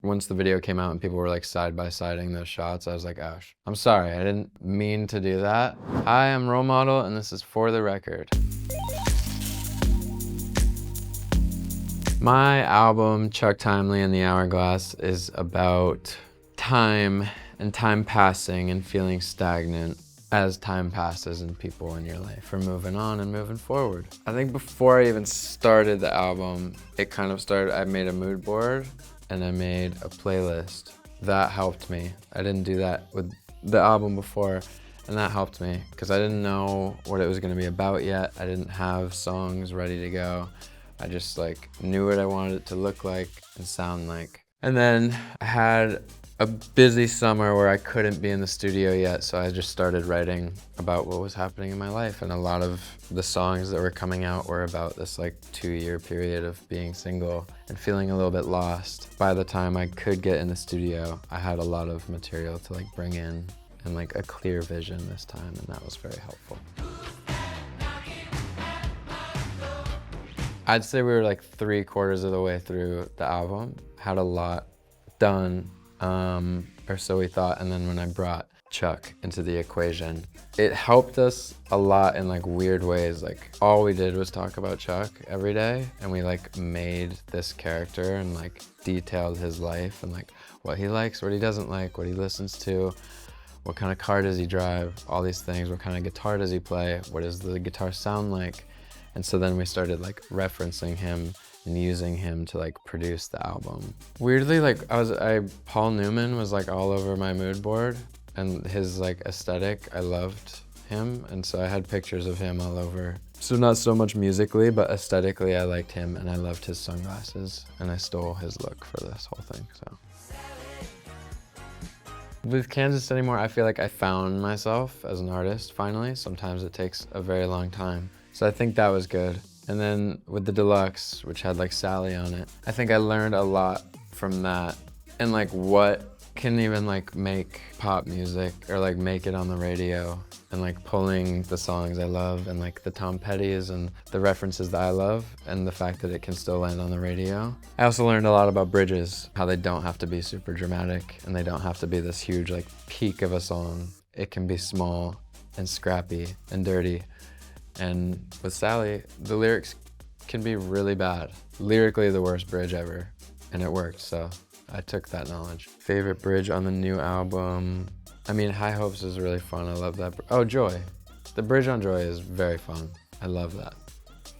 Once the video came out and people were like side-by-siding those shots, I was like, oh, I'm sorry, I didn't mean to do that. Hi, I'm Role Model, and this is For the Record. My album, Chuck Timely and the Hourglass, is about time and time passing and feeling stagnant as time passes and people in your life are moving on and moving forward. I think before I even started the album, it kind of started, I made a mood board and I made a playlist. That helped me. I didn't do that with the album before, and that helped me because I didn't know what it was gonna be about yet. I didn't have songs ready to go. I just like knew what I wanted it to look like and sound like. And then I had a busy summer where I couldn't be in the studio yet, so I just started writing about what was happening in my life, and a lot of the songs that were coming out were about this like 2-year period of being single and feeling a little bit lost. By the time I could get in the studio, I had a lot of material to like bring in and like a clear vision this time, and that was very helpful. I'd say we were like 3/4 of the way through the album, had a lot done, or so we thought, and then when I brought Chuck into the equation, it helped us a lot in like weird ways. Like all we did was talk about Chuck every day, and we like made this character and like detailed his life and like what he likes, what he doesn't like, what he listens to, what kind of car does he drive, all these things, what kind of guitar does he play, what does the guitar sound like. And so then we started like referencing him and using him to like produce the album. Weirdly, like Paul Newman was like all over my mood board, and his like aesthetic, I loved him. And so I had pictures of him all over. So not so much musically, but aesthetically I liked him, and I loved his sunglasses, and I stole his look for this whole thing, so. With Kansas Anymore, I feel like I found myself as an artist finally. Sometimes it takes a very long time. So I think that was good. And then with the deluxe, which had like Sally on it, I think I learned a lot from that, and like what can even like make pop music or like make it on the radio, and like pulling the songs I love and like the Tom Petty's and the references that I love, and the fact that it can still land on the radio. I also learned a lot about bridges, how they don't have to be super dramatic and they don't have to be this huge like peak of a song. It can be small and scrappy and dirty. And with Sally, the lyrics can be really bad. Lyrically, the worst bridge ever, and it worked, so I took that knowledge. Favorite bridge on the new album? I mean, High Hopes is really fun, I love that. Oh, Joy. The bridge on Joy is very fun. I love that.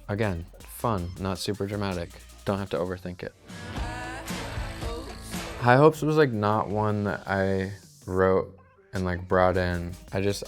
Again, fun, not super dramatic. Don't have to overthink it. High Hopes was like not one that I wrote and like brought in.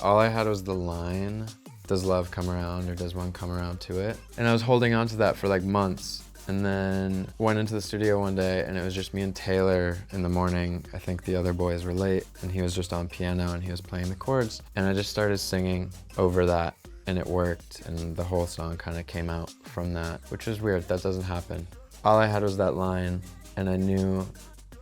All I had was the line, does love come around or does one come around to it? And I was holding on to that for like months, and then went into the studio one day and it was just me and Taylor in the morning. I think the other boys were late, and he was just on piano and he was playing the chords, and I just started singing over that, and it worked, and the whole song kind of came out from that, which is weird. That doesn't happen. All I had was that line, and I knew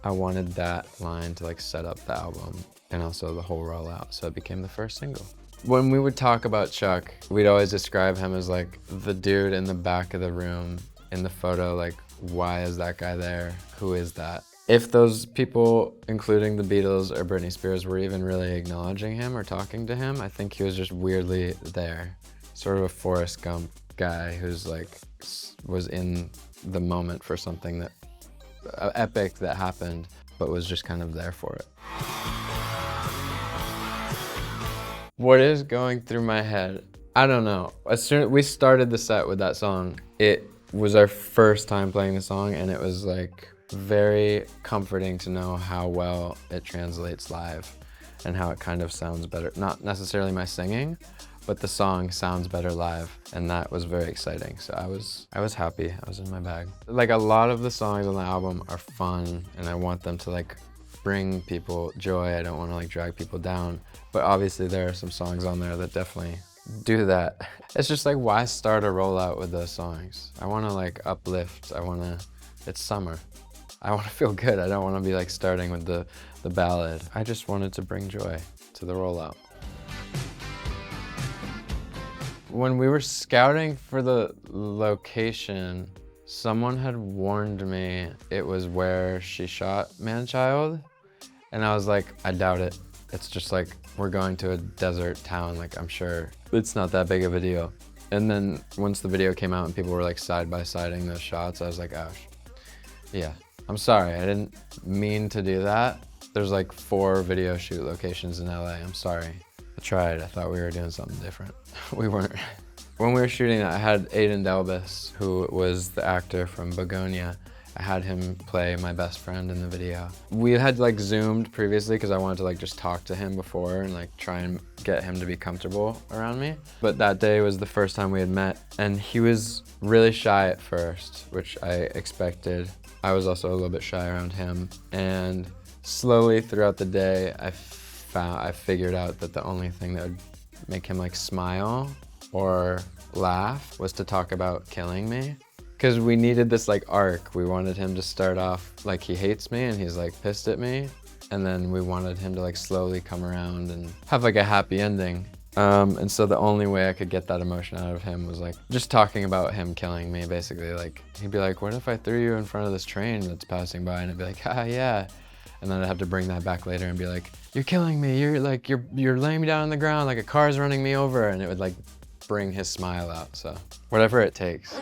I wanted that line to like set up the album and also the whole rollout, so it became the first single. When we would talk about Chuck, we'd always describe him as like the dude in the back of the room in the photo, like, why is that guy there? Who is that? If those people, including the Beatles or Britney Spears, were even really acknowledging him or talking to him, I think he was just weirdly there. Sort of a Forrest Gump guy who's like, was in the moment for something that, epic that happened, but was just kind of there for it. What is going through my head? I don't know. As soon as we started the set with that song, it was our first time playing the song, and it was like very comforting to know how well it translates live and how it kind of sounds better. Not necessarily my singing, but the song sounds better live, and that was very exciting. So I was happy. I was in my bag. Like a lot of the songs on the album are fun, and I want them to like bring people joy. I don't want to like drag people down. But obviously there are some songs on there that definitely do that. It's just like, why start a rollout with those songs? I want to like uplift. It's summer. I want to feel good. I don't want to be like starting with the ballad. I just wanted to bring joy to the rollout. When we were scouting for the location, Someone had warned me it was where she shot Man-Child, and I was like, I doubt it. It's just like, we're going to a desert town, like I'm sure it's not that big of a deal. And then once the video came out and people were like side-by-siding those shots, I was like, oh, yeah, I'm sorry, I didn't mean to do that. There's like 4 video shoot locations in LA, I'm sorry. I tried, I thought we were doing something different. We weren't. When we were shooting that, I had Aiden Delbus, who was the actor from Begonia. I had him play my best friend in the video. We had like Zoomed previously because I wanted to like just talk to him before and like try and get him to be comfortable around me. But that day was the first time we had met, and he was really shy at first, which I expected. I was also a little bit shy around him. And slowly throughout the day, I figured out that the only thing that would make him like smile or laugh was to talk about killing me. Because we needed this like arc. We wanted him to start off like he hates me and he's like pissed at me. And then we wanted him to like slowly come around and have like a happy ending. And so the only way I could get that emotion out of him was like just talking about him killing me, basically. Like he'd be like, what if I threw you in front of this train that's passing by? And I'd be like, ah, yeah. And then I'd have to bring that back later and be like, you're killing me. You're laying me down on the ground like a car's running me over. And it would like bring his smile out. So whatever it takes.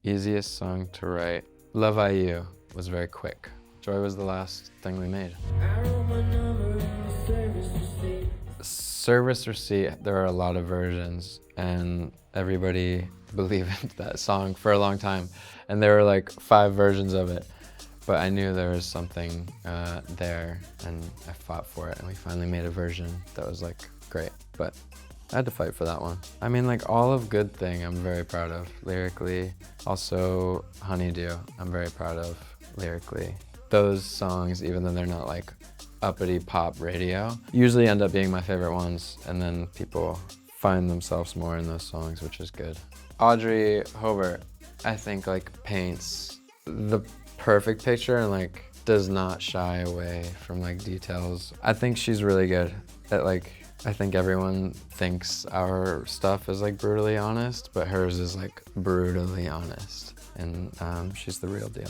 Easiest song to write. Love IU was very quick. Joy was the last thing we made. Service Receipt, there are a lot of versions, and everybody believed that song for a long time. And there were like 5 versions of it. But I knew there was something there, and I fought for it, and we finally made a version that was like great. But I had to fight for that one. I mean, like all of Good Thing I'm very proud of lyrically. Also Honeydew I'm very proud of lyrically. Those songs, even though they're not like uppity pop radio, usually end up being my favorite ones, and then people find themselves more in those songs, which is good. Audrey Hobart, I think like paints the perfect picture and like does not shy away from like details. I think she's really good at like, I think everyone thinks our stuff is like brutally honest, but hers is like brutally honest, and she's the real deal.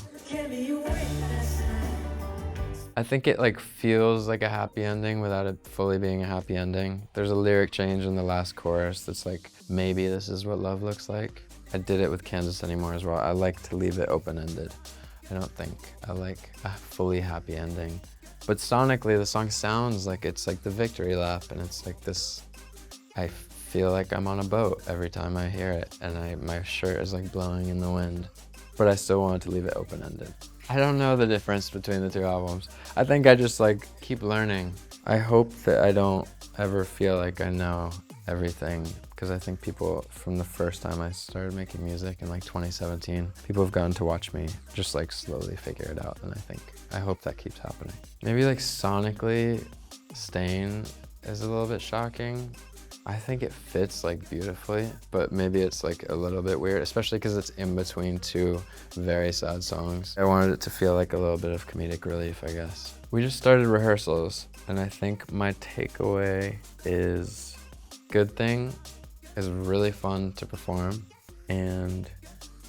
I think it like feels like a happy ending without it fully being a happy ending. There's a lyric change in the last chorus that's like, maybe this is what love looks like. I did it with Kansas Anymore as well. I like to leave it open-ended. I don't think I like a fully happy ending. But sonically, the song sounds like it's like the victory lap, and it's like this, I feel like I'm on a boat every time I hear it, and my shirt is like blowing in the wind, but I still wanted to leave it open-ended. I don't know the difference between the 2 albums. I think I just like keep learning. I hope that I don't ever feel like I know everything, because I think people, from the first time I started making music in like 2017, people have gotten to watch me just like slowly figure it out, and I hope that keeps happening. Maybe like sonically, Stain is a little bit shocking. I think it fits like beautifully, but maybe it's like a little bit weird, especially because it's in between 2 very sad songs. I wanted it to feel like a little bit of comedic relief, I guess. We just started rehearsals, and I think my takeaway is Good Thing is really fun to perform, and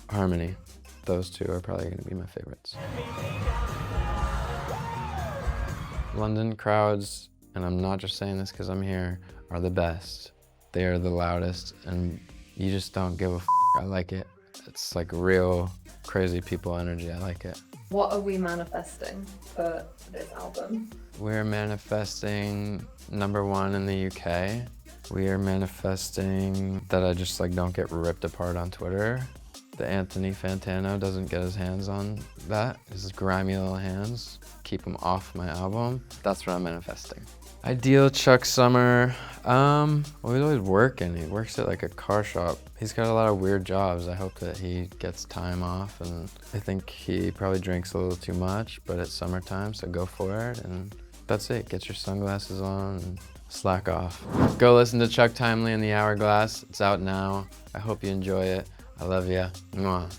Harmony. Those 2 are probably gonna be my favorites. London crowds, and I'm not just saying this because I'm here, are the best. They are the loudest, and you just don't give a f***. I like it. It's like real crazy people energy. I like it. What are we manifesting for this album? We're manifesting #1 in the UK. We are manifesting that I just like don't get ripped apart on Twitter. That Anthony Fantano doesn't get his hands on that. His grimy little hands. Keep him off my album. That's what I'm manifesting. Ideal Chuck Summer. Well, he's always working. He works at like a car shop. He's got a lot of weird jobs. I hope that he gets time off, and I think he probably drinks a little too much, but it's summertime, so go for it. And that's it. Get your sunglasses on and slack off. Go listen to Chuck Timely and the Hourglass. It's out now. I hope you enjoy it. I love ya. Mwah.